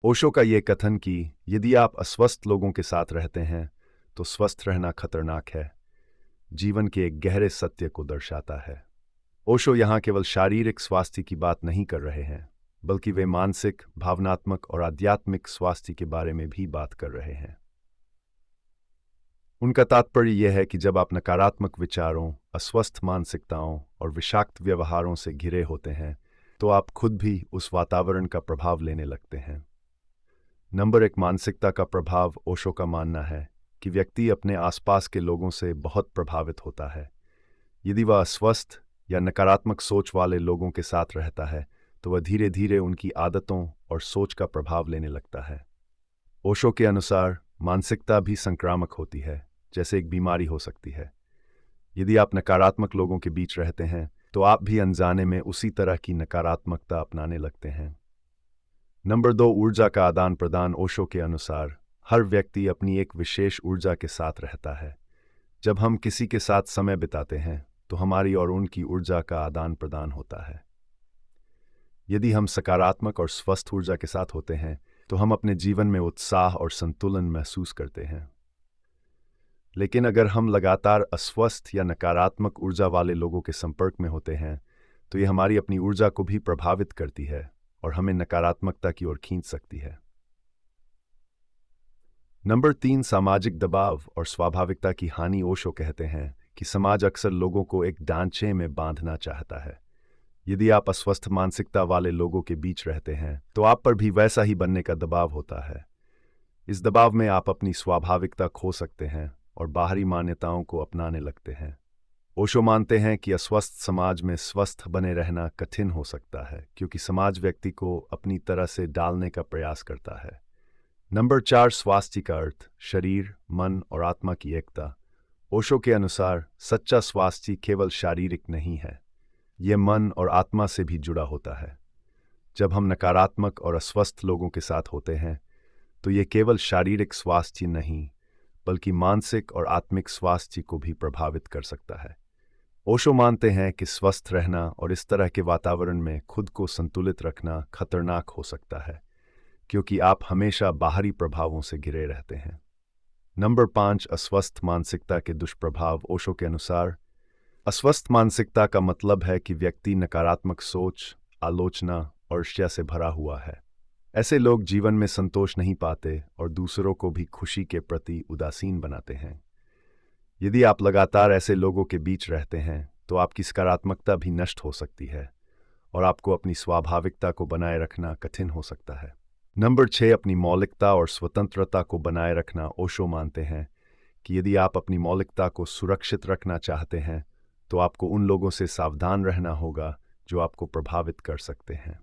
ओशो का ये कथन कि यदि आप अस्वस्थ लोगों के साथ रहते हैं तो स्वस्थ रहना खतरनाक है, जीवन के एक गहरे सत्य को दर्शाता है। ओशो यहाँ केवल शारीरिक स्वास्थ्य की बात नहीं कर रहे हैं, बल्कि वे मानसिक, भावनात्मक और आध्यात्मिक स्वास्थ्य के बारे में भी बात कर रहे हैं। उनका तात्पर्य यह है कि जब आप नकारात्मक विचारों, अस्वस्थ मानसिकताओं और विषाक्त व्यवहारों से घिरे होते हैं, तो आप खुद भी उस वातावरण का प्रभाव लेने लगते हैं। नंबर एक, मानसिकता का प्रभाव। ओशो का मानना है कि व्यक्ति अपने आसपास के लोगों से बहुत प्रभावित होता है। यदि वह अस्वस्थ या नकारात्मक सोच वाले लोगों के साथ रहता है, तो वह धीरे धीरे उनकी आदतों और सोच का प्रभाव लेने लगता है। ओशो के अनुसार मानसिकता भी संक्रामक होती है, जैसे एक बीमारी हो सकती है। यदि आप नकारात्मक लोगों के बीच रहते हैं, तो आप भी अनजाने में उसी तरह की नकारात्मकता अपनाने लगते हैं। नंबर दो, ऊर्जा का आदान प्रदान। ओशो के अनुसार हर व्यक्ति अपनी एक विशेष ऊर्जा के साथ रहता है। जब हम किसी के साथ समय बिताते हैं, तो हमारी और उनकी ऊर्जा का आदान प्रदान होता है। यदि हम सकारात्मक और स्वस्थ ऊर्जा के साथ होते हैं, तो हम अपने जीवन में उत्साह और संतुलन महसूस करते हैं। लेकिन अगर हम लगातार अस्वस्थ या नकारात्मक ऊर्जा वाले लोगों के संपर्क में होते हैं, तो ये हमारी अपनी ऊर्जा को भी प्रभावित करती है और हमें नकारात्मकता की ओर खींच सकती है। नंबर तीन, सामाजिक दबाव और स्वाभाविकता की हानि। ओशो कहते हैं कि समाज अक्सर लोगों को एक ढांचे में बांधना चाहता है। यदि आप अस्वस्थ मानसिकता वाले लोगों के बीच रहते हैं, तो आप पर भी वैसा ही बनने का दबाव होता है। इस दबाव में आप अपनी स्वाभाविकता खो सकते हैं और बाहरी मान्यताओं को अपनाने लगते हैं। ओशो मानते हैं कि अस्वस्थ समाज में स्वस्थ बने रहना कठिन हो सकता है, क्योंकि समाज व्यक्ति को अपनी तरह से डालने का प्रयास करता है। नंबर चार, स्वास्थ्य का अर्थ। शरीर, मन और आत्मा की एकता। ओशो के अनुसार सच्चा स्वास्थ्य केवल शारीरिक नहीं है, यह मन और आत्मा से भी जुड़ा होता है। जब हम नकारात्मक और अस्वस्थ लोगों के साथ होते हैं, तो ये केवल शारीरिक स्वास्थ्य नहीं, बल्कि मानसिक और आत्मिक स्वास्थ्य को भी प्रभावित कर सकता है। ओशो मानते हैं कि स्वस्थ रहना और इस तरह के वातावरण में खुद को संतुलित रखना खतरनाक हो सकता है, क्योंकि आप हमेशा बाहरी प्रभावों से घिरे रहते हैं। नंबर पाँच, अस्वस्थ मानसिकता के दुष्प्रभाव। ओशो के अनुसार अस्वस्थ मानसिकता का मतलब है कि व्यक्ति नकारात्मक सोच, आलोचना और ईर्ष्या से भरा हुआ है। ऐसे लोग जीवन में संतोष नहीं पाते और दूसरों को भी खुशी के प्रति उदासीन बनाते हैं। यदि आप लगातार ऐसे लोगों के बीच रहते हैं, तो आपकी सकारात्मकता भी नष्ट हो सकती है और आपको अपनी स्वाभाविकता को बनाए रखना कठिन हो सकता है। नंबर छः, अपनी मौलिकता और स्वतंत्रता को बनाए रखना। ओशो मानते हैं कि यदि आप अपनी मौलिकता को सुरक्षित रखना चाहते हैं, तो आपको उन लोगों से सावधान रहना होगा जो आपको प्रभावित कर सकते हैं।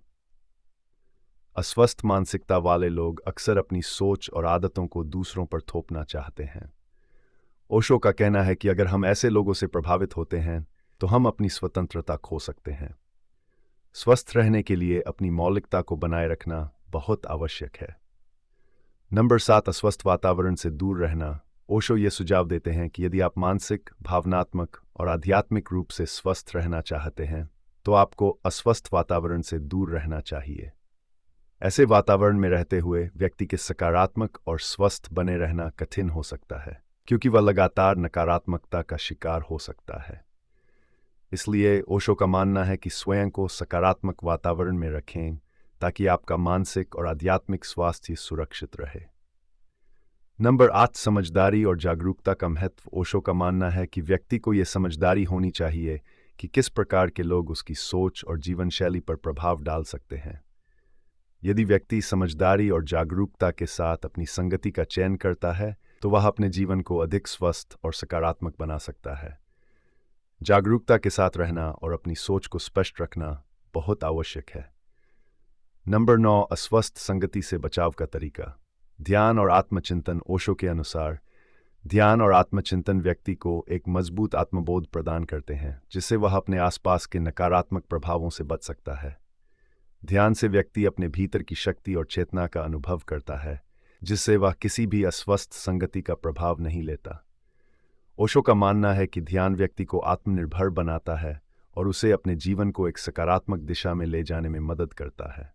अस्वस्थ मानसिकता वाले लोग अक्सर अपनी सोच और आदतों को दूसरों पर थोपना चाहते हैं। ओशो का कहना है कि अगर हम ऐसे लोगों से प्रभावित होते हैं, तो हम अपनी स्वतंत्रता खो सकते हैं। स्वस्थ रहने के लिए अपनी मौलिकता को बनाए रखना बहुत आवश्यक है। नंबर सात, अस्वस्थ वातावरण से दूर रहना। ओशो ये सुझाव देते हैं कि यदि आप मानसिक, भावनात्मक और आध्यात्मिक रूप से स्वस्थ रहना चाहते हैं, तो आपको अस्वस्थ वातावरण से दूर रहना चाहिए। ऐसे वातावरण में रहते हुए व्यक्ति के सकारात्मक और स्वस्थ बने रहना कठिन हो सकता है, क्योंकि वह लगातार नकारात्मकता का शिकार हो सकता है। इसलिए ओशो का मानना है कि स्वयं को सकारात्मक वातावरण में रखें, ताकि आपका मानसिक और आध्यात्मिक स्वास्थ्य सुरक्षित रहे। नंबर आठ, समझदारी और जागरूकता का महत्व। ओशो का मानना है कि व्यक्ति को यह समझदारी होनी चाहिए कि किस प्रकार के लोग उसकी सोच और जीवन शैली पर प्रभाव डाल सकते हैं। यदि व्यक्ति समझदारी और जागरूकता के साथ अपनी संगति का चयन करता है, तो वह अपने जीवन को अधिक स्वस्थ और सकारात्मक बना सकता है। जागरूकता के साथ रहना और अपनी सोच को स्पष्ट रखना बहुत आवश्यक है। नंबर नौ, अस्वस्थ संगति से बचाव का तरीका। ध्यान और आत्मचिंतन। ओशो के अनुसार ध्यान और आत्मचिंतन व्यक्ति को एक मजबूत आत्मबोध प्रदान करते हैं, जिससे वह अपने आसपास के नकारात्मक प्रभावों से बच सकता है। ध्यान से व्यक्ति अपने भीतर की शक्ति और चेतना का अनुभव करता है, जिससे वह किसी भी अस्वस्थ संगति का प्रभाव नहीं लेता। ओशो का मानना है कि ध्यान व्यक्ति को आत्मनिर्भर बनाता है और उसे अपने जीवन को एक सकारात्मक दिशा में ले जाने में मदद करता है।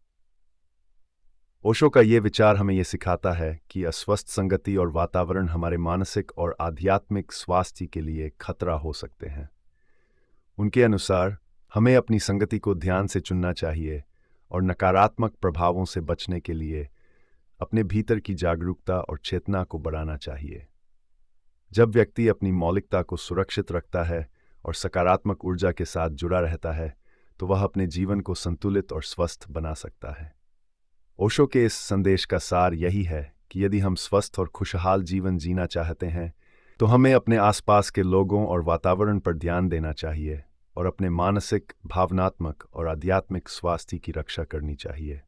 ओशो का ये विचार हमें ये सिखाता है कि अस्वस्थ संगति और वातावरण हमारे मानसिक और आध्यात्मिक स्वास्थ्य के लिए खतरा हो सकते हैं। उनके अनुसार हमें अपनी संगति को ध्यान से चुनना चाहिए और नकारात्मक प्रभावों से बचने के लिए अपने भीतर की जागरूकता और चेतना को बढ़ाना चाहिए। जब व्यक्ति अपनी मौलिकता को सुरक्षित रखता है और सकारात्मक ऊर्जा के साथ जुड़ा रहता है तो वह अपने जीवन को संतुलित और स्वस्थ बना सकता है। ओशो के इस संदेश का सार यही है कि यदि हम स्वस्थ और खुशहाल जीवन जीना चाहते हैं तो हमें अपने आसपास के लोगों और वातावरण पर ध्यान देना चाहिए और अपने मानसिक, भावनात्मक और आध्यात्मिक स्वास्थ्य की रक्षा करनी चाहिए।